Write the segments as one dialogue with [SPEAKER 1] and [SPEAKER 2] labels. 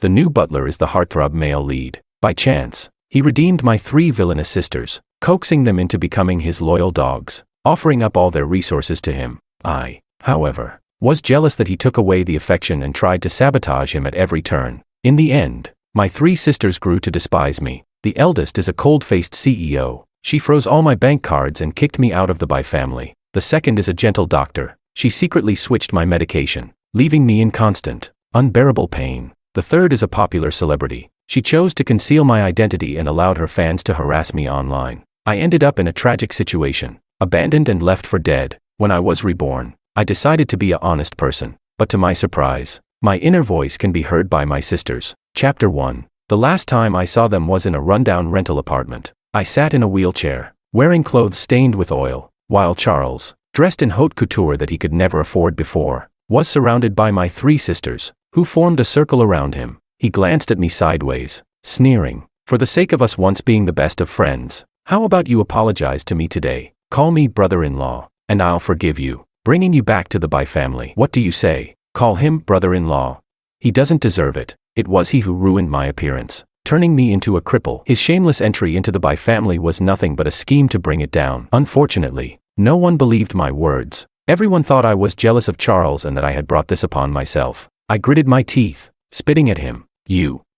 [SPEAKER 1] The new butler is the heartthrob male lead. By chance, he redeemed my 3 villainous sisters, coaxing them into becoming his loyal dogs, offering up all their resources to him. I, however, was jealous that he took away the affection and tried to sabotage him at every turn. In the end, my 3 sisters grew to despise me. The eldest is a cold-faced CEO. She froze all my bank cards and kicked me out of the Bai family. The second is a gentle doctor. She secretly switched my medication, leaving me in constant, unbearable pain. The third is a popular celebrity. She chose to conceal my identity and allowed her fans to harass me online. I ended up in a tragic situation, abandoned and left for dead. When I was reborn, I decided to be an honest person, but to my surprise, my inner voice can be heard by my sisters. Chapter 1. The last time I saw them was in a rundown rental apartment. I sat in a wheelchair, wearing clothes stained with oil, while Charles, dressed in haute couture that he could never afford before, was surrounded by my 3 sisters, who formed a circle around him. He glanced at me sideways, sneering. For the sake of us once being the best of friends, how about you apologize to me today? Call me brother-in-law, and I'll forgive you, bringing you back to the Bai family. What do you say? Call him brother-in-law. He doesn't deserve it. It was he who ruined my appearance, turning me into a cripple. His shameless entry into the Bai family was nothing but a scheme to bring it down. Unfortunately, no one believed my words. Everyone thought I was jealous of Charles and that I had brought this upon myself. I gritted my teeth, spitting at him.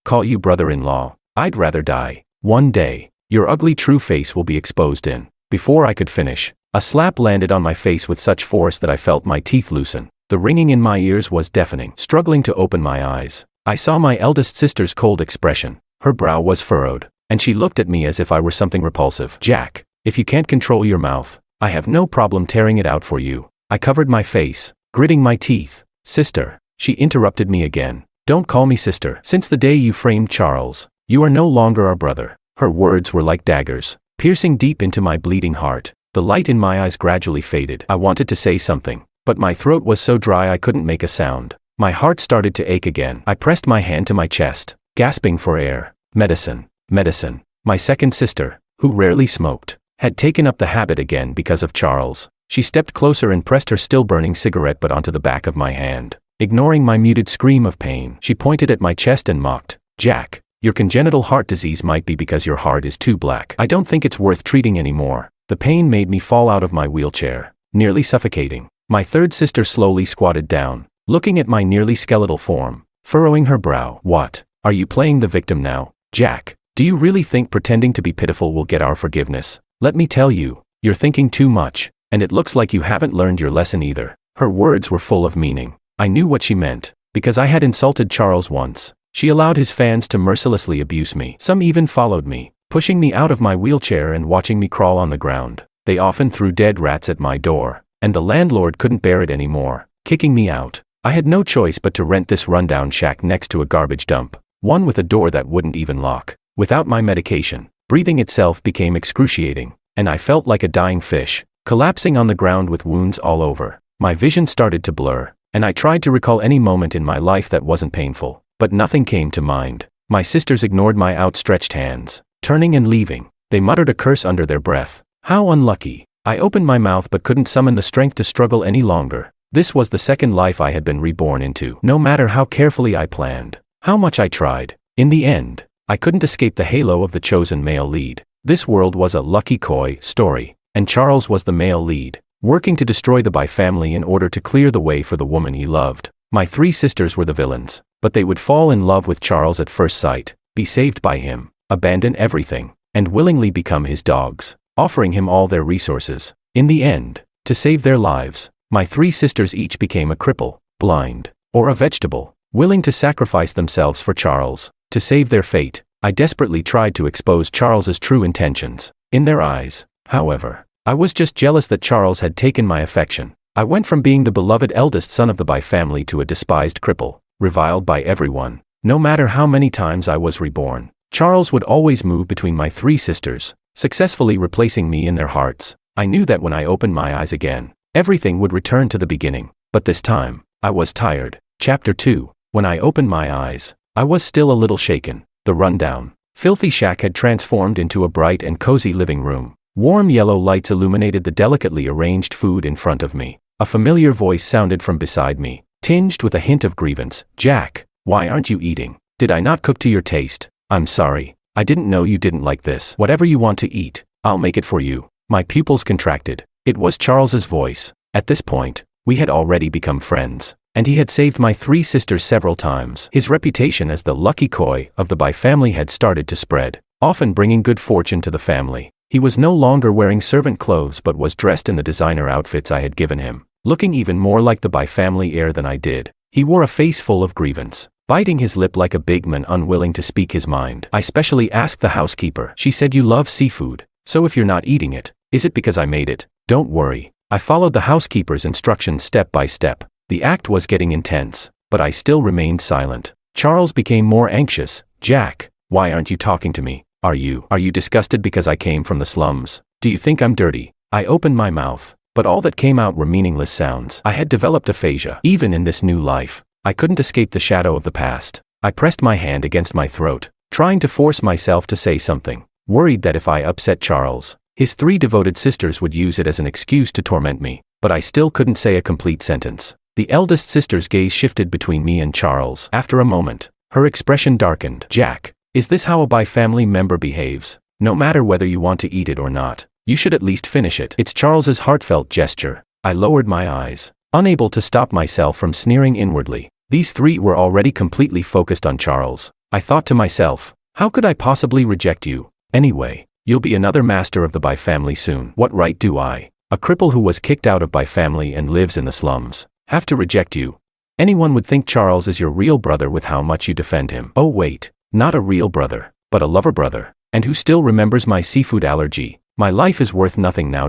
[SPEAKER 1] Call you brother-in-law. I'd rather die. One day, your ugly true face will be exposed in. Before I could finish, a slap landed on my face with such force that I felt my teeth loosen. The ringing in my ears was deafening. Struggling to open my eyes, I saw my eldest sister's cold expression. Her brow was furrowed, and she looked at me as if I were something repulsive. Jack, if you can't control your mouth, I have no problem tearing it out for you. I covered my face, gritting my teeth. Sister, she interrupted me again. Don't call me sister. Since the day you framed Charles, you are no longer our brother. Her words were like daggers, piercing deep into my bleeding heart. The light in my eyes gradually faded. I wanted to say something, but my throat was so dry I couldn't make a sound. My heart started to ache again. I pressed my hand to my chest, gasping for air. Medicine, medicine. My second sister, who rarely smoked, had taken up the habit again because of Charles. She stepped closer and pressed her still-burning cigarette butt onto the back of my hand. Ignoring my muted scream of pain, she pointed at my chest and mocked. Jack, your congenital heart disease might be because your heart is too black. I don't think it's worth treating anymore. The pain made me fall out of my wheelchair, nearly suffocating. My third sister slowly squatted down, looking at my nearly skeletal form, furrowing her brow. What? Are you playing the victim now? Jack, do you really think pretending to be pitiful will get our forgiveness? Let me tell you, you're thinking too much, and it looks like you haven't learned your lesson either. Her words were full of meaning. I knew what she meant, because I had insulted Charles once. She allowed his fans to mercilessly abuse me. Some even followed me, pushing me out of my wheelchair and watching me crawl on the ground. They often threw dead rats at my door, and the landlord couldn't bear it anymore, kicking me out. I had no choice but to rent this rundown shack next to a garbage dump, one with a door that wouldn't even lock. Without my medication, breathing itself became excruciating, and I felt like a dying fish, collapsing on the ground with wounds all over. My vision started to blur, and I tried to recall any moment in my life that wasn't painful, but nothing came to mind. My sisters ignored my outstretched hands, turning and leaving. They muttered a curse under their breath. How unlucky. I opened my mouth but couldn't summon the strength to struggle any longer. This was the second life I had been reborn into. No matter how carefully I planned, how much I tried, in the end, I couldn't escape the halo of the chosen male lead. This world was a lucky coy story, and Charles was the male lead, working to destroy the Bai family in order to clear the way for the woman he loved. My 3 sisters were the villains, but they would fall in love with Charles at first sight, be saved by him, abandon everything, and willingly become his dogs, offering him all their resources. In the end, to save their lives, my 3 sisters each became a cripple, blind, or a vegetable, willing to sacrifice themselves for Charles. To save their fate, I desperately tried to expose Charles's true intentions. In their eyes, however, I was just jealous that Charles had taken my affection. I went from being the beloved eldest son of the Bai family to a despised cripple, reviled by everyone. No matter how many times I was reborn, Charles would always move between my 3 sisters, successfully replacing me in their hearts. I knew that when I opened my eyes again, everything would return to the beginning, but this time, I was tired. Chapter 2. When I opened my eyes, I was still a little shaken. The rundown, filthy shack had transformed into a bright and cozy living room. Warm yellow lights illuminated the delicately arranged food in front of me. A familiar voice sounded from beside me, tinged with a hint of grievance. Jack, why aren't you eating? Did I not cook to your taste? I'm sorry. I didn't know you didn't like this. Whatever you want to eat, I'll make it for you. My pupils contracted. It was Charles's voice. At this point, we had already become friends, and he had saved my 3 sisters several times. His reputation as the lucky koi of the Bai family had started to spread, often bringing good fortune to the family. He was no longer wearing servant clothes but was dressed in the designer outfits I had given him, looking even more like the Bai family heir than I did. He wore a face full of grievance, biting his lip like a big man unwilling to speak his mind. I specially asked the housekeeper. She said, "You love seafood, so if you're not eating it, is it because I made it?" Don't worry. I followed the housekeeper's instructions step by step. The act was getting intense, but I still remained silent. Charles became more anxious. "Jack, why aren't you talking to me? Are you disgusted because I came from the slums? Do you think I'm dirty?" I opened my mouth, but all that came out were meaningless sounds. I had developed aphasia. Even in this new life, I couldn't escape the shadow of the past. I pressed my hand against my throat, trying to force myself to say something, worried that if I upset Charles, his 3 devoted sisters would use it as an excuse to torment me, but I still couldn't say a complete sentence. The eldest sister's gaze shifted between me and Charles. After a moment, her expression darkened. "Jack, is this how a Bai family member behaves? No matter whether you want to eat it or not, you should at least finish it." It's Charles's heartfelt gesture. I lowered my eyes, unable to stop myself from sneering inwardly. These 3 were already completely focused on Charles. I thought to myself, how could I possibly reject you? Anyway, you'll be another master of the Bai family soon. What right do I, a cripple who was kicked out of Bai family and lives in the slums, have to reject you? Anyone would think Charles is your real brother with how much you defend him. Oh wait, not a real brother, but a lover brother, and who still remembers my seafood allergy. My life is worth nothing now.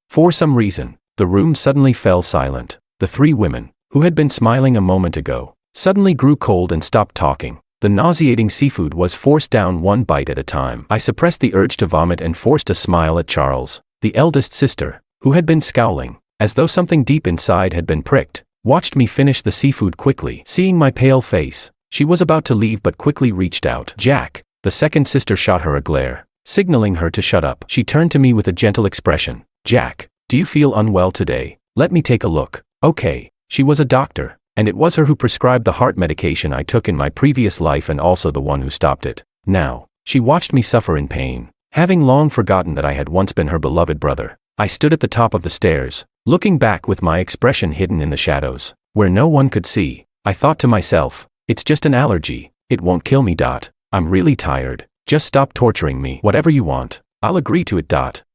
[SPEAKER 1] For some reason, the room suddenly fell silent. The 3 women, who had been smiling a moment ago, suddenly grew cold and stopped talking. The nauseating seafood was forced down one bite at a time. I suppressed the urge to vomit and forced a smile at Charles. The eldest sister, who had been scowling, as though something deep inside had been pricked, watched me finish the seafood quickly. Seeing my pale face, she was about to leave but quickly reached out. "Jack." The second sister shot her a glare, signaling her to shut up. She turned to me with a gentle expression. "Jack, do you feel unwell today? Let me take a look." Okay, she was a doctor, and it was her who prescribed the heart medication I took in my previous life and also the one who stopped it. Now, she watched me suffer in pain, having long forgotten that I had once been her beloved brother. I stood at the top of the stairs, looking back with my expression hidden in the shadows, where no one could see. I thought to myself, it's just an allergy. It won't kill me. I'm really tired. Just stop torturing me. Whatever you want, I'll agree to it.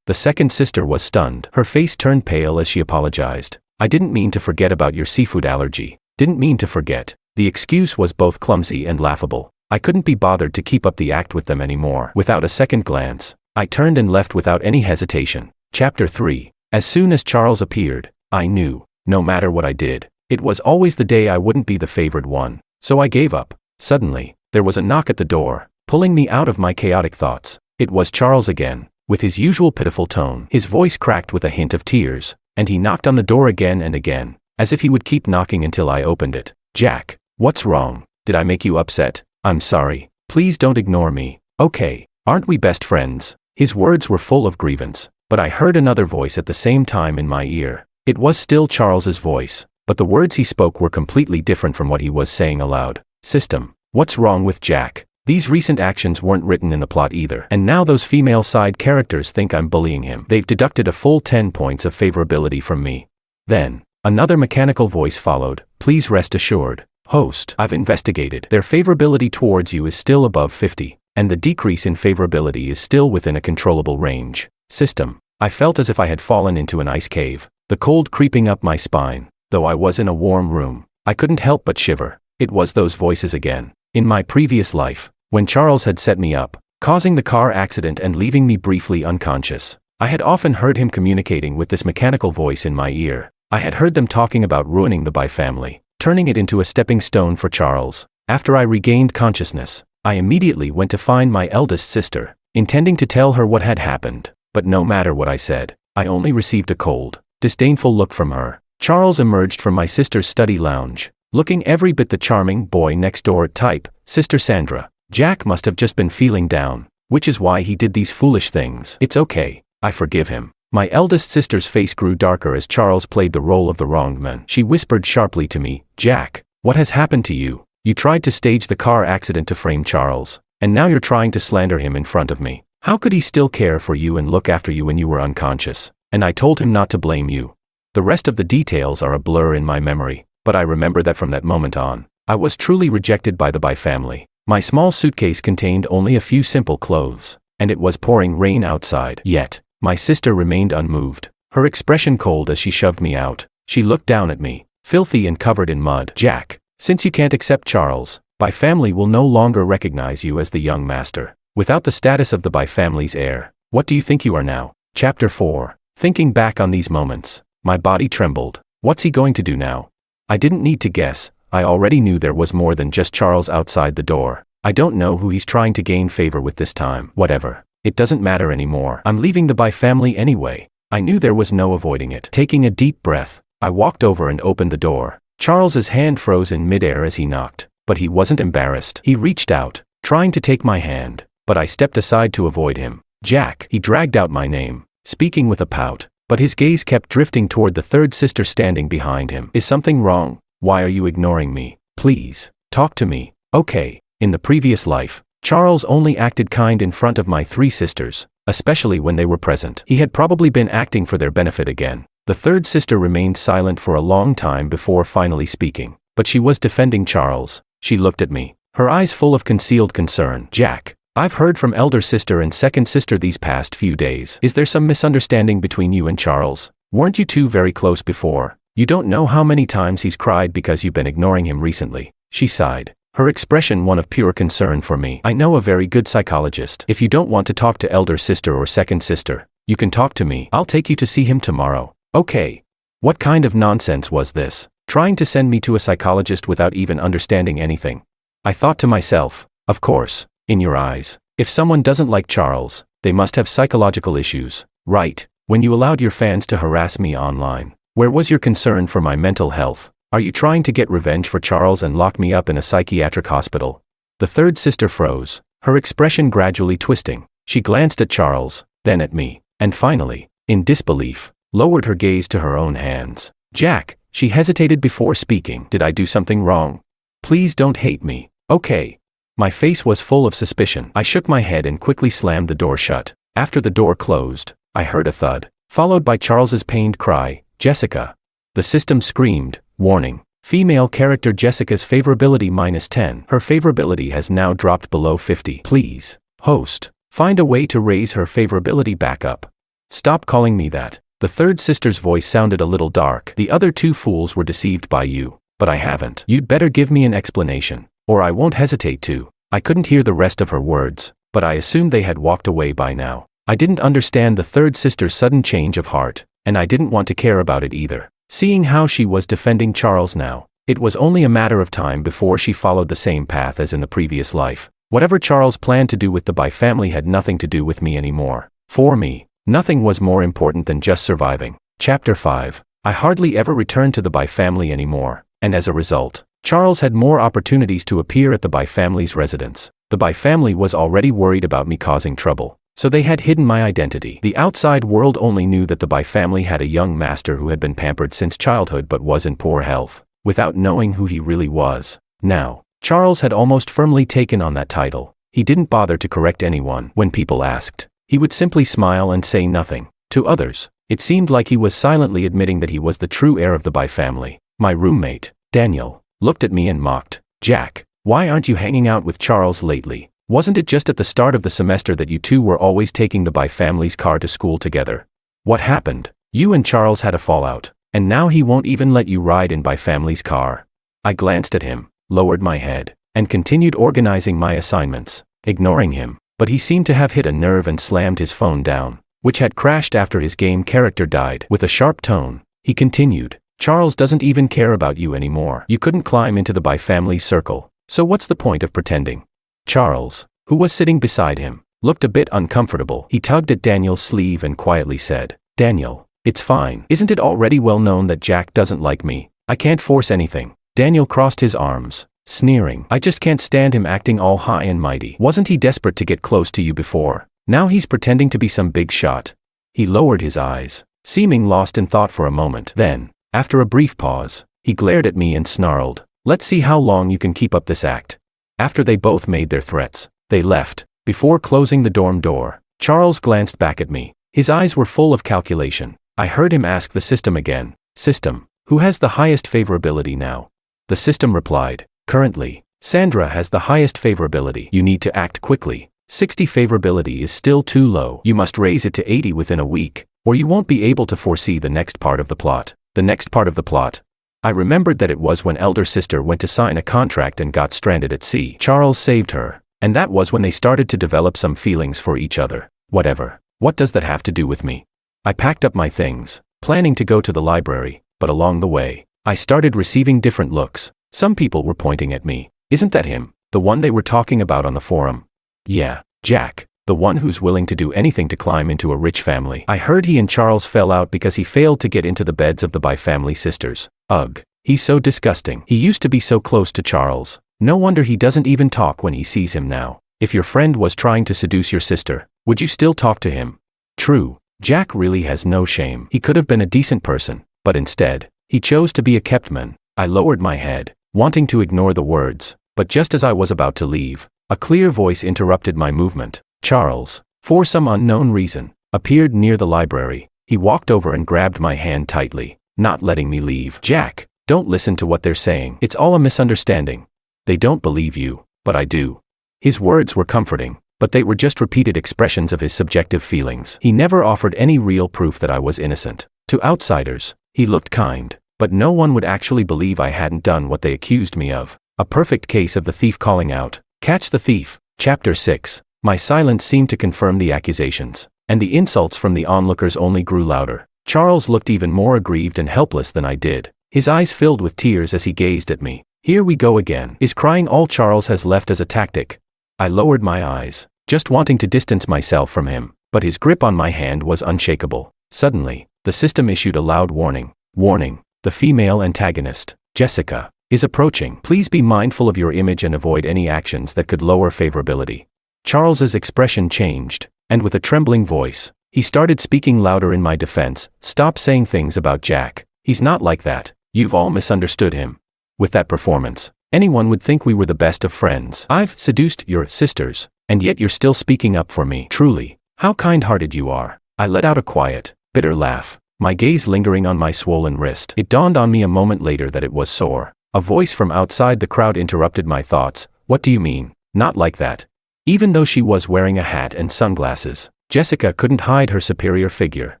[SPEAKER 1] The second sister was stunned. Her face turned pale as she apologized. "I didn't mean to forget about your seafood allergy. Didn't mean to forget." The excuse was both clumsy and laughable. I couldn't be bothered to keep up the act with them anymore. Without a second glance, I turned and left without any hesitation. Chapter 3. As soon as Charles appeared, I knew, no matter what I did, it was always the day I wouldn't be the favored one, so I gave up. Suddenly, there was a knock at the door, pulling me out of my chaotic thoughts. It was Charles again, with his usual pitiful tone. His voice cracked with a hint of tears, and he knocked on the door again and again, as if he would keep knocking until I opened it. "Jack, what's wrong? Did I make you upset? I'm sorry. Please don't ignore me, okay? Aren't we best friends?" His words were full of grievance, but I heard another voice at the same time in my ear. It was still Charles's voice, but the words he spoke were completely different from what he was saying aloud. "System, what's wrong with Jack? These recent actions weren't written in the plot either. And now those female side characters think I'm bullying him. They've deducted a full 10 points of favorability from me." Then, another mechanical voice followed. "Please rest assured, host, I've investigated. Their favorability towards you is still above 50, and the decrease in favorability is still within a controllable range. System." I felt as if I had fallen into an ice cave, the cold creeping up my spine. Though I was in a warm room, I couldn't help but shiver. It was those voices again. In my previous life, when Charles had set me up, causing the car accident and leaving me briefly unconscious, I had often heard him communicating with this mechanical voice in my ear. I had heard them talking about ruining the Bai family, turning it into a stepping stone for Charles. After I regained consciousness, I immediately went to find my eldest sister, intending to tell her what had happened. But no matter what I said, I only received a cold, disdainful look from her. Charles emerged from my sister's study lounge, looking every bit the charming boy next door type. "Sister Sandra, Jack must have just been feeling down, which is why he did these foolish things. It's okay, I forgive him." My eldest sister's face grew darker as Charles played the role of the wronged man. She whispered sharply to me, "Jack, what has happened to you? You tried to stage the car accident to frame Charles, and now you're trying to slander him in front of me. How could he still care for you and look after you when you were unconscious? And I told him not to blame you. The rest of the details are a blur in my memory, but I remember that from that moment on, I was truly rejected by the family. My small suitcase contained only a few simple clothes, and it was pouring rain outside. Yet, my sister remained unmoved, her expression cold as she shoved me out. She looked down at me, filthy and covered in mud. Jack, since you can't accept Charles, family will no longer recognize you as the young master. Without the status of the family's heir, what do you think you are now? Chapter 4. Thinking back on these moments, my body trembled. What's he going to do now? I didn't need to guess. I already knew there was more than just Charles outside the door. I don't know who he's trying to gain favor with this time. Whatever. It doesn't matter anymore. I'm leaving the family anyway. I knew there was no avoiding it. Taking a deep breath, I walked over and opened the door. Charles's hand froze in midair as he knocked, but he wasn't embarrassed. He reached out, trying to take my hand, but I stepped aside to avoid him. Jack, he dragged out my name, speaking with a pout, but his gaze kept drifting toward the third sister standing behind him. Is something wrong? Why are you ignoring me? Please, talk to me. Okay, in the previous life, Charles only acted kind in front of my 3 sisters, especially when they were present. He had probably been acting for their benefit again. The third sister remained silent for a long time before finally speaking, but she was defending Charles. She looked at me, her eyes full of concealed concern. Jack, I've heard from elder sister and second sister these past few days. Is there some misunderstanding between you and Charles? Weren't you two very close before? You don't know how many times he's cried because you've been ignoring him recently. She sighed, her expression one of pure concern for me. I know a very good psychologist. If you don't want to talk to elder sister or second sister, you can talk to me. I'll take you to see him tomorrow. Okay. What kind of nonsense was this? Trying to send me to a psychologist without even understanding anything. I thought to myself, of course, in your eyes, if someone doesn't like Charles, they must have psychological issues, right? When you allowed your fans to harass me online, where was your concern for my mental health? Are you trying to get revenge for Charles and lock me up in a psychiatric hospital? The third sister froze, her expression gradually twisting. She glanced at Charles, then at me, and finally, in disbelief, lowered her gaze to her own hands. Jack, she hesitated before speaking. Did I do something wrong? Please don't hate me, okay? My face was full of suspicion. I shook my head and quickly slammed the door shut. After the door closed, I heard a thud, followed by Charles's pained cry, Jessica. The system screamed, warning. Female character Jessica's favorability -10. Her favorability has now dropped below 50. Please, host, find a way to raise her favorability back up. Stop calling me that. The third sister's voice sounded a little dark. The other 2 fools were deceived by you, but I haven't. You'd better give me an explanation, or I won't hesitate to. I couldn't hear the rest of her words, but I assumed they had walked away by now. I didn't understand the third sister's sudden change of heart, and I didn't want to care about it either. Seeing how she was defending Charles now, it was only a matter of time before she followed the same path as in the previous life. Whatever Charles planned to do with the family had nothing to do with me anymore. For me, nothing was more important than just surviving. Chapter 5. I hardly ever returned to the family anymore, and as a result, Charles had more opportunities to appear at the family's residence. The family was already worried about me causing trouble, so they had hidden my identity. The outside world only knew that the family had a young master who had been pampered since childhood but was in poor health, without knowing who he really was. Now, Charles had almost firmly taken on that title. He didn't bother to correct anyone when people asked. He would simply smile and say nothing. To others, it seemed like he was silently admitting that he was the true heir of the family. My roommate, Daniel, looked at me and mocked. Jack, why aren't you hanging out with Charles lately? Wasn't it just at the start of the semester that you two were always taking the family's car to school together? What happened? You and Charles had a fallout, and now he won't even let you ride in family's car. I glanced at him, lowered my head, and continued organizing my assignments, ignoring him, but he seemed to have hit a nerve and slammed his phone down, which had crashed after his game character died. With a sharp tone, he continued, Charles doesn't even care about you anymore. You couldn't climb into the family's circle, so what's the point of pretending? Charles, who was sitting beside him, looked a bit uncomfortable. He tugged at Daniel's sleeve and quietly said, Daniel, it's fine. Isn't it already well known that Jack doesn't like me? I can't force anything. Daniel crossed his arms, sneering. I just can't stand him acting all high and mighty. Wasn't he desperate to get close to you before? Now he's pretending to be some big shot. He lowered his eyes, seeming lost in thought for a moment. Then, after a brief pause, he glared at me and snarled, Let's see how long you can keep up this act. After they both made their threats, they left. Before closing the dorm door, Charles glanced back at me. His eyes were full of calculation. I heard him ask the system again. System, who has the highest favorability now? The system replied, currently, Sandra has the highest favorability. You need to act quickly. 60 favorability is still too low. You must raise it to 80 within a week, or you won't be able to foresee the next part of the plot. The next part of the plot? I remembered that it was when elder sister went to sign a contract and got stranded at sea. Charles saved her, and that was when they started to develop some feelings for each other. Whatever. What does that have to do with me? I packed up my things, planning to go to the library, but along the way, I started receiving different looks. Some people were pointing at me. Isn't that him? The one they were talking about on the forum? Yeah, Jack. The one who's willing to do anything to climb into a rich family. I heard he and Charles fell out because he failed to get into the beds of the by-family sisters. Ugh. He's so disgusting. He used to be so close to Charles. No wonder he doesn't even talk when he sees him now. If your friend was trying to seduce your sister, would you still talk to him? True. Jack really has no shame. He could have been a decent person, but instead, he chose to be a kept man. I lowered my head, wanting to ignore the words, but just as I was about to leave, a clear voice interrupted my movement. Charles, for some unknown reason, appeared near the library. He walked over and grabbed my hand tightly, not letting me leave. Jack, don't listen to what they're saying. It's all a misunderstanding. They don't believe you, but I do. His words were comforting, but they were just repeated expressions of his subjective feelings. He never offered any real proof that I was innocent. To outsiders, he looked kind, but no one would actually believe I hadn't done what they accused me of. A perfect case of the thief calling out. Catch the thief. Chapter 6. My silence seemed to confirm the accusations, and the insults from the onlookers only grew louder. Charles looked even more aggrieved and helpless than I did. His eyes filled with tears as he gazed at me. Here we go again. Is crying all Charles has left as a tactic? I lowered my eyes, just wanting to distance myself from him, but his grip on my hand was unshakable. Suddenly, the system issued a loud warning. Warning, the female antagonist, Jessica, is approaching. Please be mindful of your image and avoid any actions that could lower favorability. Charles's expression changed, and with a trembling voice, he started speaking louder in my defense. Stop saying things about Jack. He's not like that. You've all misunderstood him. With that performance, anyone would think we were the best of friends. I've seduced your sisters, and yet you're still speaking up for me. Truly, how kind-hearted you are. I let out a quiet, bitter laugh, my gaze lingering on my swollen wrist. It dawned on me a moment later that it was sore. A voice from outside the crowd interrupted my thoughts. What do you mean? Not like that. Even though she was wearing a hat and sunglasses, Jessica couldn't hide her superior figure.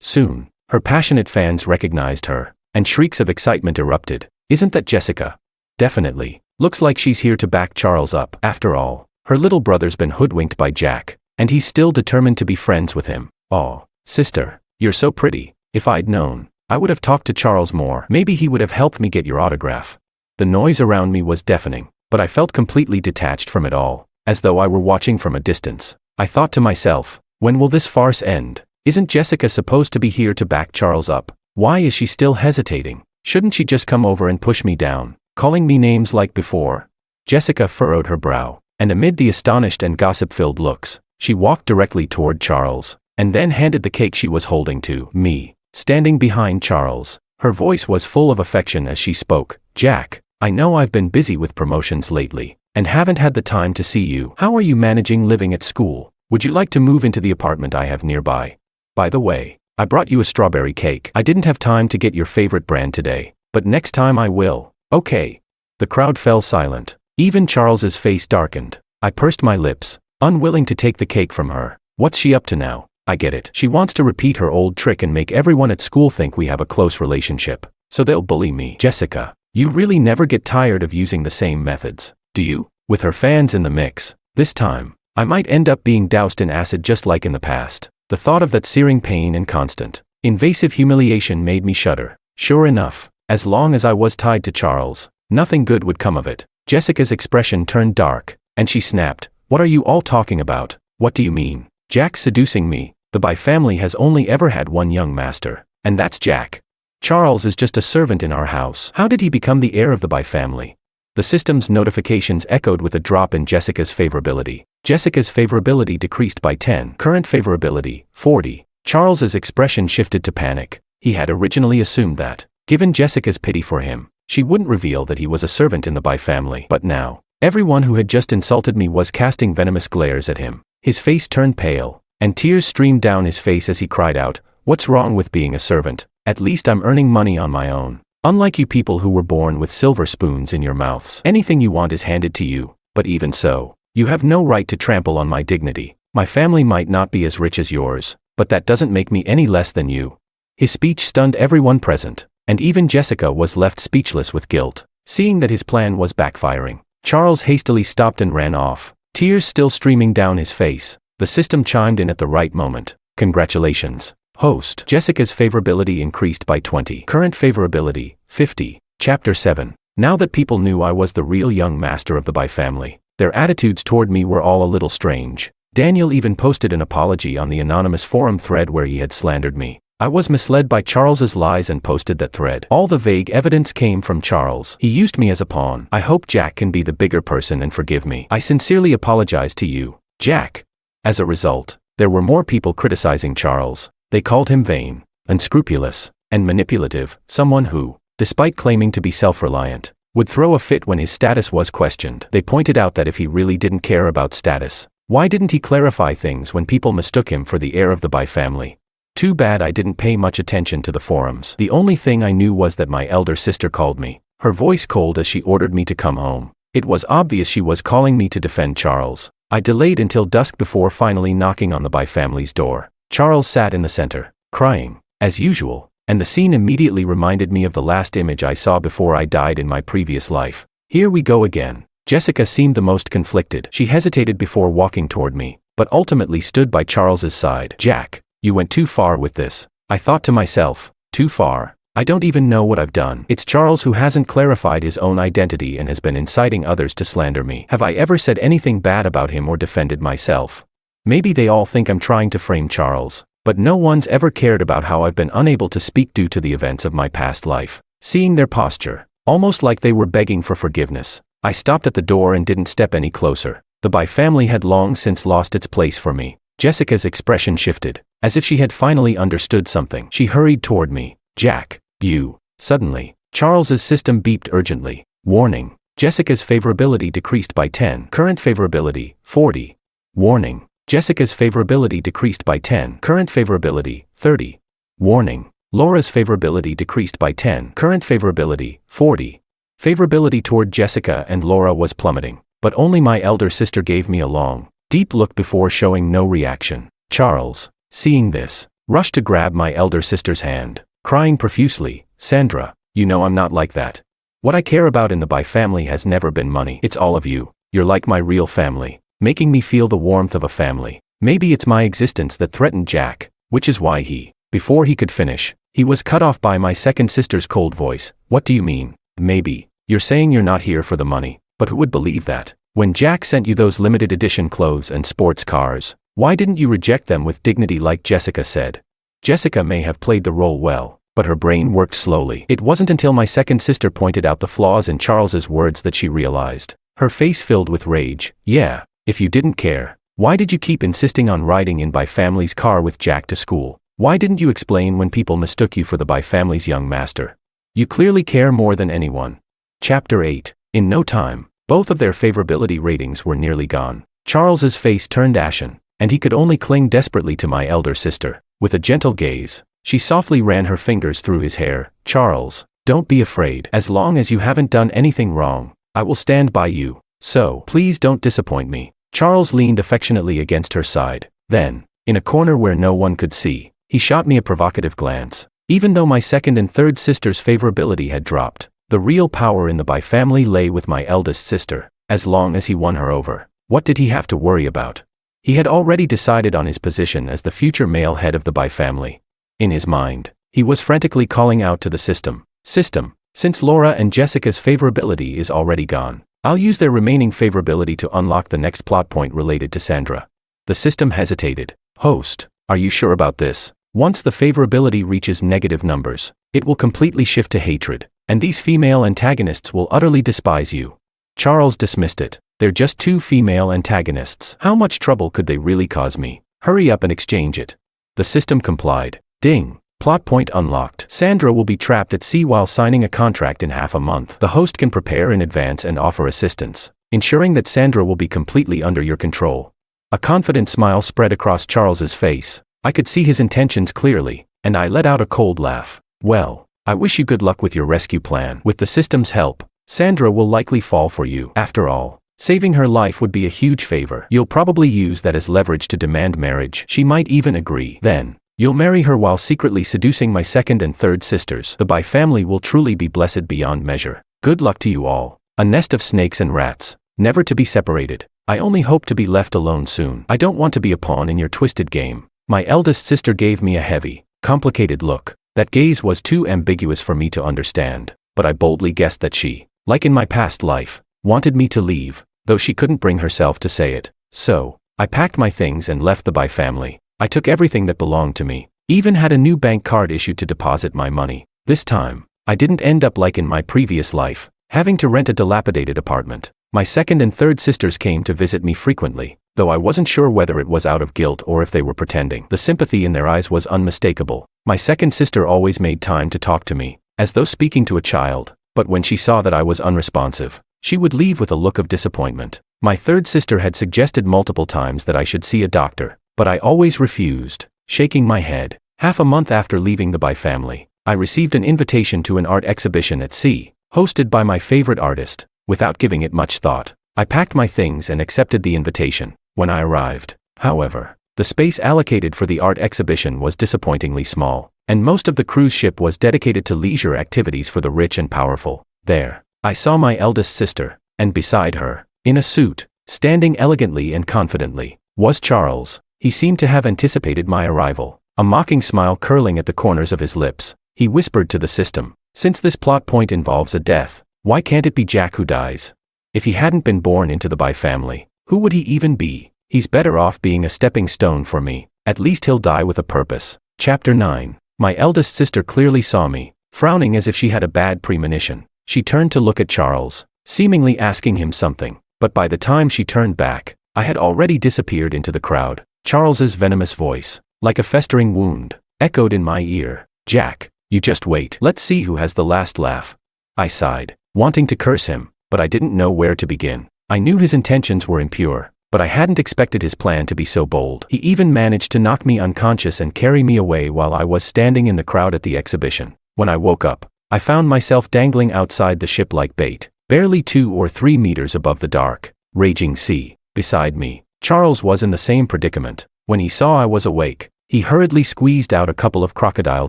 [SPEAKER 1] Soon, her passionate fans recognized her, and shrieks of excitement erupted. Isn't that Jessica? Definitely. Looks like she's here to back Charles up. After all, her little brother's been hoodwinked by Jack, and he's still determined to be friends with him. Oh, sister, you're so pretty. If I'd known, I would have talked to Charles more. Maybe he would have helped me get your autograph. The noise around me was deafening, but I felt completely detached from it all, as though I were watching from a distance. I thought to myself, when will this farce end? Isn't Jessica supposed to be here to back Charles up? Why is she still hesitating? Shouldn't she just come over and push me down, calling me names like before? Jessica furrowed her brow, and amid the astonished and gossip-filled looks, she walked directly toward Charles, and then handed the cake she was holding to me, standing behind Charles. Her voice was full of affection as she spoke. Jack, I know I've been busy with promotions lately, and haven't had the time to see you. How are you managing living at school? Would you like to move into the apartment I have nearby? By the way, I brought you a strawberry cake. I didn't have time to get your favorite brand today, but next time I will. Okay. The crowd fell silent. Even Charles's face darkened. I pursed my lips, unwilling to take the cake from her. What's she up to now? I get it. She wants to repeat her old trick and make everyone at school think we have a close relationship, so they'll bully me. Jessica, you really never get tired of using the same methods, do you? With her fans in the mix, this time, I might end up being doused in acid just like in the past. The thought of that searing pain and constant, invasive humiliation made me shudder. Sure enough, as long as I was tied to Charles, nothing good would come of it. Jessica's expression turned dark, and she snapped, "What are you all talking about? What do you mean? Jack's seducing me. The Bai family has only ever had one young master, and that's Jack. Charles is just a servant in our house. How did he become the heir of the Bai family?" The system's notifications echoed with a drop in Jessica's favorability. Jessica's favorability decreased by 10. Current favorability, 40. Charles's expression shifted to panic. He had originally assumed that, Given Jessica's pity for him, she wouldn't reveal that he was a servant in the By family. But now, everyone who had just insulted me was casting venomous glares at him. His face turned pale, and tears streamed down his face as he cried out, "What's wrong with being a servant? At least I'm earning money on my own. Unlike you people who were born with silver spoons in your mouths. Anything you want is handed to you, but even so, you have no right to trample on my dignity. My family might not be as rich as yours, but that doesn't make me any less than you." His speech stunned everyone present, and even Jessica was left speechless with guilt. Seeing that his plan was backfiring, Charles hastily stopped and ran off, tears still streaming down his face. The system chimed in at the right moment. "Congratulations, host. Jessica's favorability increased by 20. Current favorability, 50. Chapter 7. Now that people knew I was the real young master of the By family, their attitudes toward me were all a little strange. Daniel even posted an apology on the anonymous forum thread where he had slandered me. I was misled by Charles's lies and posted that thread. All the vague evidence came from Charles. He used me as a pawn. I hope Jack can be the bigger person and forgive me. I sincerely apologize to you, Jack. As a result, there were more people criticizing Charles. They called him vain, unscrupulous, and manipulative, someone who, despite claiming to be self-reliant, would throw a fit when his status was questioned. They pointed out that if he really didn't care about status, why didn't he clarify things when people mistook him for the heir of the By family? Too bad I didn't pay much attention to the forums. The only thing I knew was that my elder sister called me, her voice cold as she ordered me to come home. It was obvious she was calling me to defend Charles. I delayed until dusk before finally knocking on the By family's door. Charles sat in the center, crying, as usual, and the scene immediately reminded me of the last image I saw before I died in my previous life. Here we go again. Jessica seemed the most conflicted. She hesitated before walking toward me, but ultimately stood by Charles's side. "Jack, you went too far with this." I thought to myself, too far? I don't even know what I've done. It's Charles who hasn't clarified his own identity and has been inciting others to slander me. Have I ever said anything bad about him or defended myself? Maybe they all think I'm trying to frame Charles, but no one's ever cared about how I've been unable to speak due to the events of my past life. Seeing their posture, almost like they were begging for forgiveness, I stopped at the door and didn't step any closer. The By family had long since lost its place for me. Jessica's expression shifted, as if she had finally understood something. She hurried toward me. "Jack, you." Suddenly, Charles's system beeped urgently. Warning. Jessica's favorability decreased by 10. Current favorability, 40. Warning. Jessica's favorability decreased by 10. Current favorability, 30. Warning. Laura's favorability decreased by 10. Current favorability, 40. Favorability toward Jessica and Laura was plummeting, but only my elder sister gave me a long, deep look before showing no reaction. Charles, seeing this, rushed to grab my elder sister's hand, crying profusely, "Sandra, you know I'm not like that. What I care about in the By family has never been money. It's all of you. You're like my real family, making me feel the warmth of a family. Maybe it's my existence that threatened Jack, which is why before he could finish, he was cut off by my second sister's cold voice. What do you mean? Maybe. You're saying you're not here for the money, but who would believe that? When Jack sent you those limited edition clothes and sports cars, why didn't you reject them with dignity like Jessica said?" Jessica may have played the role well, but her brain worked slowly. It wasn't until my second sister pointed out the flaws in Charles's words that she realized. Her face filled with rage. "Yeah, if you didn't care, why did you keep insisting on riding in By family's car with Jack to school? Why didn't you explain when people mistook you for the By family's young master? You clearly care more than anyone." Chapter 8. In no time, both of their favorability ratings were nearly gone. Charles's face turned ashen, and he could only cling desperately to my elder sister. With a gentle gaze, she softly ran her fingers through his hair. "Charles, don't be afraid. As long as you haven't done anything wrong, I will stand by you. So, please don't disappoint me." Charles leaned affectionately against her side. Then, in a corner where no one could see, he shot me a provocative glance. Even though my second and third sister's favorability had dropped, the real power in the By family lay with my eldest sister. As long as he won her over, what did he have to worry about? He had already decided on his position as the future male head of the By family. In his mind, he was frantically calling out to the system, since Laura and Jessica's favorability is already gone, I'll use their remaining favorability to unlock the next plot point related to Sandra." The system hesitated. "Host, are you sure about this? Once the favorability reaches negative numbers, it will completely shift to hatred, and these female antagonists will utterly despise you." Charles dismissed it. "They're just two female antagonists. How much trouble could they really cause me? Hurry up and exchange it." The system complied. Ding. Plot point unlocked. Sandra will be trapped at sea while signing a contract in half a month. The host can prepare in advance and offer assistance, ensuring that Sandra will be completely under your control. A confident smile spread across Charles's face. I could see his intentions clearly, and I let out a cold laugh. Well, I wish you good luck with your rescue plan. With the system's help, Sandra will likely fall for you. After all, saving her life would be a huge favor. You'll probably use that as leverage to demand marriage. She might even agree. Then, you'll marry her while secretly seducing my second and third sisters. The Bai family will truly be blessed beyond measure. Good luck to you all. A nest of snakes and rats, never to be separated. I only hope to be left alone soon. I don't want to be a pawn in your twisted game. My eldest sister gave me a heavy, complicated look. That gaze was too ambiguous for me to understand, but I boldly guessed that she, like in my past life, wanted me to leave, though she couldn't bring herself to say it. So, I packed my things and left the Bai family. I took everything that belonged to me, even had a new bank card issued to deposit my money. This time, I didn't end up like in my previous life, having to rent a dilapidated apartment. My second and third sisters came to visit me frequently, though I wasn't sure whether it was out of guilt or if they were pretending. The sympathy in their eyes was unmistakable. My second sister always made time to talk to me, as though speaking to a child, but when she saw that I was unresponsive, she would leave with a look of disappointment. My third sister had suggested multiple times that I should see a doctor, but I always refused, shaking my head. Half a month after leaving the Bai family, I received an invitation to an art exhibition at sea, hosted by my favorite artist. Without giving it much thought, I packed my things and accepted the invitation. When I arrived, however, the space allocated for the art exhibition was disappointingly small, and most of the cruise ship was dedicated to leisure activities for the rich and powerful. There, I saw my eldest sister, and beside her, in a suit, standing elegantly and confidently, was Charles. He seemed to have anticipated my arrival, a mocking smile curling at the corners of his lips. He whispered to the system, "Since this plot point involves a death, why can't it be Jack who dies? If he hadn't been born into the Bai family, who would he even be? He's better off being a stepping stone for me. At least he'll die with a purpose." Chapter 9. My eldest sister clearly saw me, frowning as if she had a bad premonition. She turned to look at Charles, seemingly asking him something, but by the time she turned back, I had already disappeared into the crowd. Charles's venomous voice, like a festering wound, echoed in my ear. "Jack, you just wait. Let's see who has the last laugh." I sighed, wanting to curse him, but I didn't know where to begin. I knew his intentions were impure, but I hadn't expected his plan to be so bold. He even managed to knock me unconscious and carry me away while I was standing in the crowd at the exhibition. When I woke up, I found myself dangling outside the ship like bait, barely 2 or 3 meters above the dark, raging sea. Beside me, Charles was in the same predicament. When he saw I was awake, he hurriedly squeezed out a couple of crocodile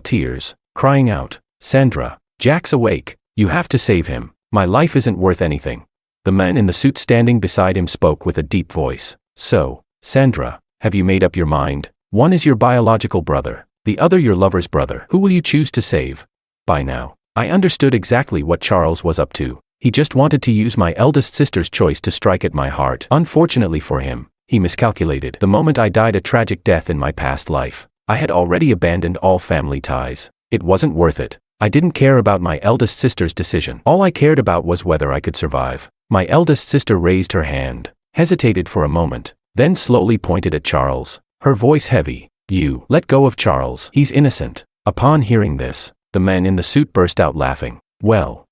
[SPEAKER 1] tears, crying out, "Sandra, Jack's awake. You have to save him. My life isn't worth anything." The man in the suit standing beside him spoke with a deep voice. "So, Sandra, have you made up your mind? One is your biological brother, the other your lover's brother. Who will you choose to save?" By now, I understood exactly what Charles was up to. He just wanted to use my eldest sister's choice to strike at my heart. Unfortunately for him, he miscalculated. The moment I died a tragic death in my past life, I had already abandoned all family ties. It wasn't worth it. I didn't care about my eldest sister's decision. All I cared about was whether I could survive. My eldest sister raised her hand, hesitated for a moment, then slowly pointed at Charles, her voice heavy. "You, let go of Charles. He's innocent." Upon hearing this, the man in the suit burst out laughing. Well,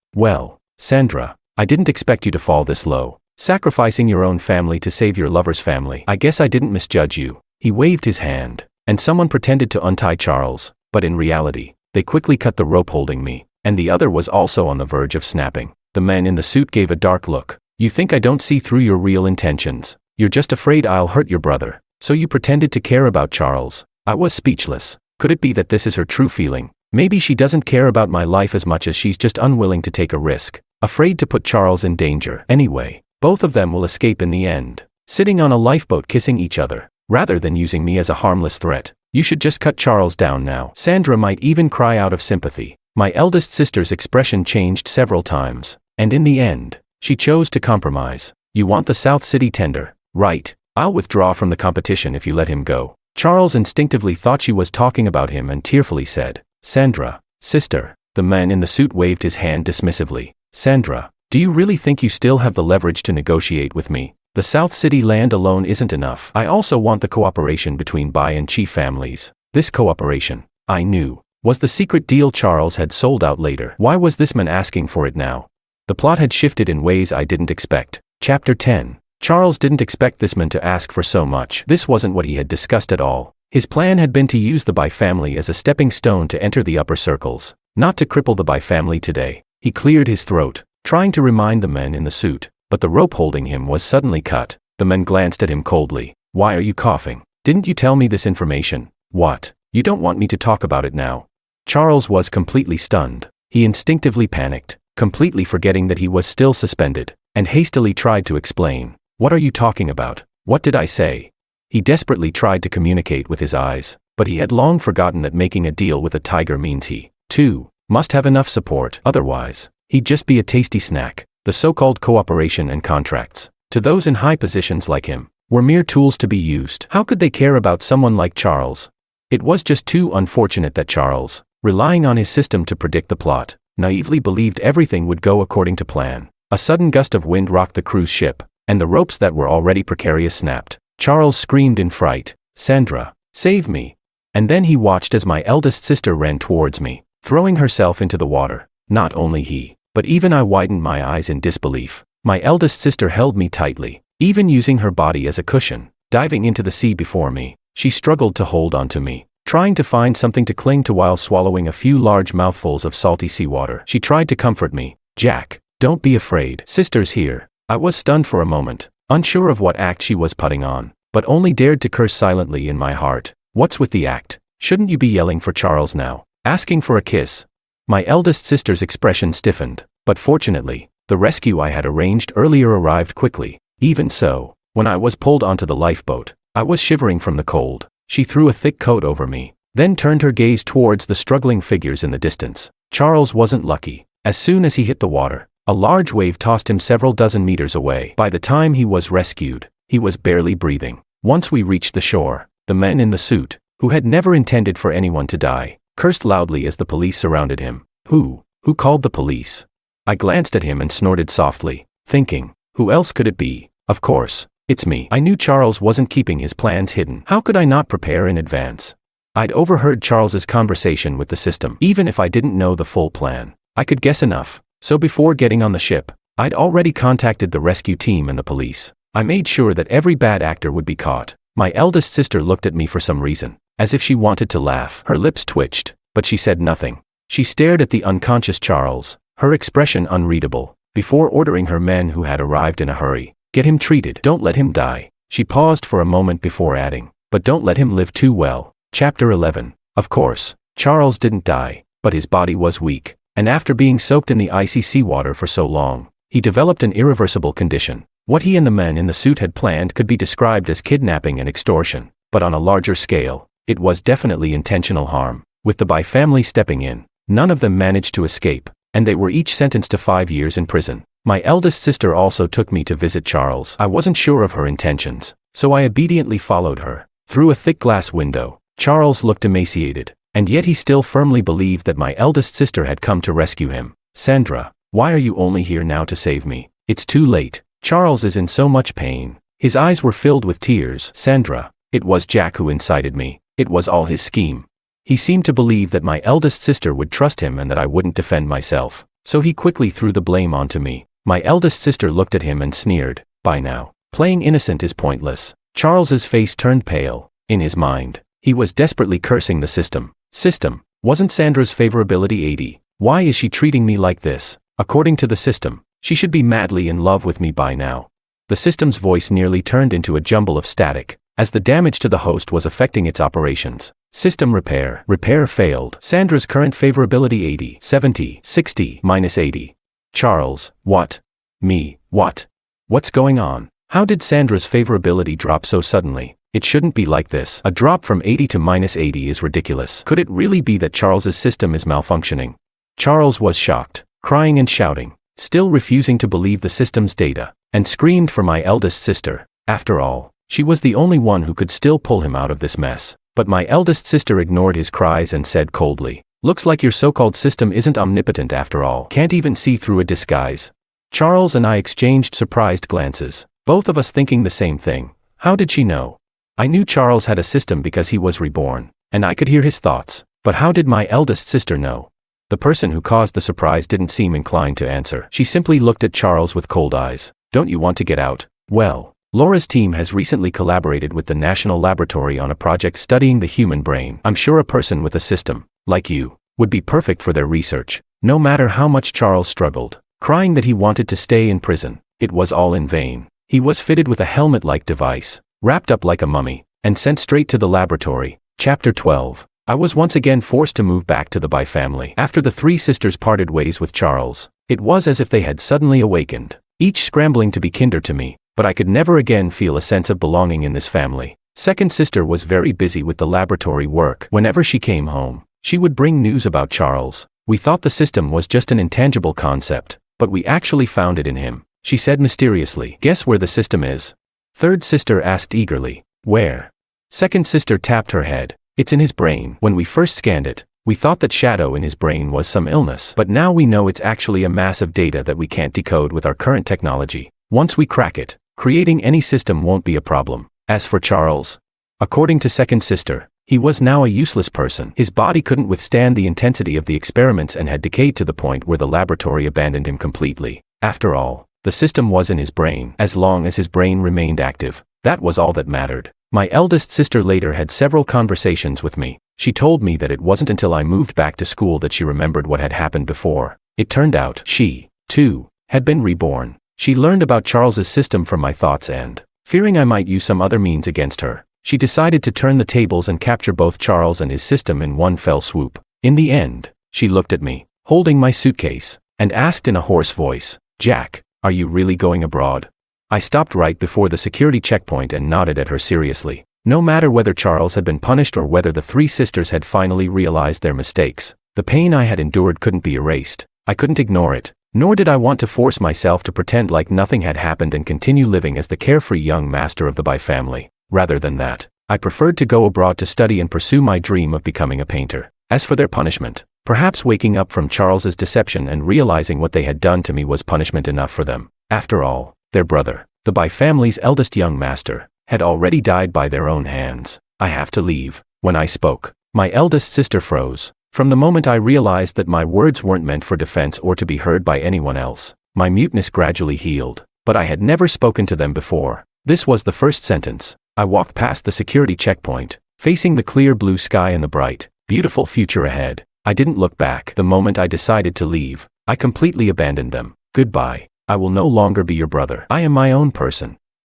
[SPEAKER 1] Sandra, I didn't expect you to fall this low, sacrificing your own family to save your lover's family. I guess I didn't misjudge you." He waved his hand, and someone pretended to untie Charles, but in reality, they quickly cut the rope holding me, and the other was also on the verge of snapping. The man in the suit gave a dark look. "You think I don't see through your real intentions? You're just afraid I'll hurt your brother, so you pretended to care about Charles." I was speechless. Could it be that this is her true feeling? Maybe she doesn't care about my life as much as she's just unwilling to take a risk, afraid to put Charles in danger. Anyway, both of them will escape in the end, sitting on a lifeboat kissing each other, rather than using me as a harmless threat. You should just cut Charles down now. Sandra might even cry out of sympathy. My eldest sister's expression changed several times, and in the end, she chose to compromise. "You want the South City tender, right? I'll withdraw from the competition if you let him go." Charles instinctively thought she was talking about him and tearfully said, "Sandra, sister." The man in the suit waved his hand dismissively. "Sandra, do you really think you still have the leverage to negotiate with me? The South City land alone isn't enough. I also want the cooperation between Bai and Chief families." This cooperation, I knew, Was the secret deal Charles had sold out later? Why was this man asking for it now? The plot had shifted in ways I didn't expect. Chapter 10. Charles didn't expect this man to ask for so much. This wasn't what he had discussed at all. His plan had been to use the Bai family as a stepping stone to enter the upper circles, not to cripple the Bai family today. He cleared his throat, trying to remind the men in the suit, but the rope holding him was suddenly cut. The men glanced at him coldly. Why are you coughing? Didn't you tell me this information? What? You don't want me to talk about it now? Charles was completely stunned. He instinctively panicked, completely forgetting that he was still suspended, and hastily tried to explain. What are you talking about? What did I say? He desperately tried to communicate with his eyes, but he had long forgotten that making a deal with a tiger means he, too, must have enough support. Otherwise, he'd just be a tasty snack. The so-called cooperation and contracts, to those in high positions like him, were mere tools to be used. How could they care about someone like Charles? It was just too unfortunate that Charles, relying on his system to predict the plot, naively believed everything would go according to plan. A sudden gust of wind rocked the cruise ship, and the ropes that were already precarious snapped. Charles screamed in fright, "Sandra, save me!" And then he watched as my eldest sister ran towards me, throwing herself into the water. Not only he, but even I widened my eyes in disbelief. My eldest sister held me tightly, even using her body as a cushion. Diving into the sea before me, she struggled to hold onto me, trying to find something to cling to while swallowing a few large mouthfuls of salty seawater. She tried to comfort me. "Jack, don't be afraid. Sister's here." I was stunned for a moment, unsure of what act she was putting on, but only dared to curse silently in my heart. What's with the act? Shouldn't you be yelling for Charles now? Asking for a kiss? My eldest sister's expression stiffened, but fortunately, the rescue I had arranged earlier arrived quickly. Even so, when I was pulled onto the lifeboat, I was shivering from the cold. She threw a thick coat over me, then turned her gaze towards the struggling figures in the distance. Charles wasn't lucky. As soon as he hit the water, a large wave tossed him several dozen meters away. By the time he was rescued, he was barely breathing. Once we reached the shore, the men in the suit, who had never intended for anyone to die, cursed loudly as the police surrounded him. Who called the police? I glanced at him and snorted softly, thinking, who else could it be? Of course, it's me. I knew Charles wasn't keeping his plans hidden. How could I not prepare in advance? I'd overheard Charles's conversation with the system. Even if I didn't know the full plan, I could guess enough. So before getting on the ship, I'd already contacted the rescue team and the police. I made sure that every bad actor would be caught. My eldest sister looked at me for some reason, as if she wanted to laugh. Her lips twitched, but she said nothing. She stared at the unconscious Charles, her expression unreadable, before ordering her men who had arrived in a hurry. Get him treated. Don't let him die. She paused for a moment before adding, but don't let him live too well. Chapter 11. Of course, Charles didn't die, but his body was weak, and after being soaked in the icy seawater for so long, he developed an irreversible condition. What he and the men in the suit had planned could be described as kidnapping and extortion, but on a larger scale, it was definitely intentional harm. With the Bai family stepping in, none of them managed to escape, and they were each sentenced to 5 years in prison. My eldest sister also took me to visit Charles. I wasn't sure of her intentions, so I obediently followed her. Through a thick glass window, Charles looked emaciated, and yet he still firmly believed that my eldest sister had come to rescue him. "Sandra, why are you only here now to save me? It's too late. Charles is in so much pain." His eyes were filled with tears. "Sandra, it was Jack who incited me. It was all his scheme. He seemed to believe that my eldest sister would trust him and that I wouldn't defend myself, so he quickly threw the blame onto me." My eldest sister looked at him and sneered. By now, playing innocent is pointless. Charles's face turned pale. In his mind, he was desperately cursing the system. System, wasn't Sandra's favorability 80? Why is she treating me like this? According to the system, she should be madly in love with me by now. The system's voice nearly turned into a jumble of static, as the damage to the host was affecting its operations. System repair. Repair failed. Sandra's current favorability 80, 70, 60, minus 80. Charles, what? Me, what? What's going on? How did Sandra's favorability drop so suddenly? It shouldn't be like this. A drop from 80 to minus 80 is ridiculous. Could it really be that Charles's system is malfunctioning? Charles was shocked, crying and shouting, still refusing to believe the system's data, and screamed for my eldest sister. After all, she was the only one who could still pull him out of this mess. But my eldest sister ignored his cries and said coldly, "Looks like your so-called system isn't omnipotent after all. Can't even see through a disguise." Charles and I exchanged surprised glances, both of us thinking the same thing. How did she know? I knew Charles had a system because he was reborn, and I could hear his thoughts. But how did my eldest sister know? The person who caused the surprise didn't seem inclined to answer. She simply looked at Charles with cold eyes. Don't you want to get out? Well, Laura's team has recently collaborated with the National Laboratory on a project studying the human brain. I'm sure a person with a system, like you, would be perfect for their research. No matter how much Charles struggled, crying that he wanted to stay in prison, it was all in vain. He was fitted with a helmet-like device, wrapped up like a mummy, and sent straight to the laboratory. Chapter 12. I was once again forced to move back to the By family. After the three sisters parted ways with Charles, it was as if they had suddenly awakened, each scrambling to be kinder to me, but I could never again feel a sense of belonging in this family. Second sister was very busy with the laboratory work. Whenever she came home, she would bring news about Charles. We thought the system was just an intangible concept, but we actually found it in him, she said mysteriously. Guess where the system is? Third sister asked eagerly. Where? Second sister tapped her head. It's in his brain. When we first scanned it, we thought that shadow in his brain was some illness, but now we know it's actually a mass of data that we can't decode with our current technology. Once we crack it, creating any system won't be a problem. As for Charles, according to second sister, he was now a useless person. His body couldn't withstand the intensity of the experiments and had decayed to the point where the laboratory abandoned him completely. After all, the system was in his brain. As long as his brain remained active, that was all that mattered. My eldest sister later had several conversations with me. She told me that it wasn't until I moved back to school that she remembered what had happened before. It turned out she, too, had been reborn. She learned about Charles's system from my thoughts and, fearing I might use some other means against her, she decided to turn the tables and capture both Charles and his system in one fell swoop. In the end, she looked at me, holding my suitcase, and asked in a hoarse voice, "Jack, are you really going abroad?" I stopped right before the security checkpoint and nodded at her seriously. No matter whether Charles had been punished or whether the three sisters had finally realized their mistakes, the pain I had endured couldn't be erased. I couldn't ignore it, nor did I want to force myself to pretend like nothing had happened and continue living as the carefree young master of the By family. Rather than that, I preferred to go abroad to study and pursue my dream of becoming a painter. As for their punishment, perhaps waking up from Charles's deception and realizing what they had done to me was punishment enough for them. After all, their brother, the By family's eldest young master, had already died by their own hands. I have to leave. When I spoke, my eldest sister froze. From the moment I realized that my words weren't meant for defense or to be heard by anyone else, my muteness gradually healed. But I had never spoken to them before. This was the first sentence. I walked past the security checkpoint, facing the clear blue sky and the bright, beautiful future ahead. I didn't look back. The moment I decided to leave, I completely abandoned them. Goodbye. I will no longer be your brother. I am my own person.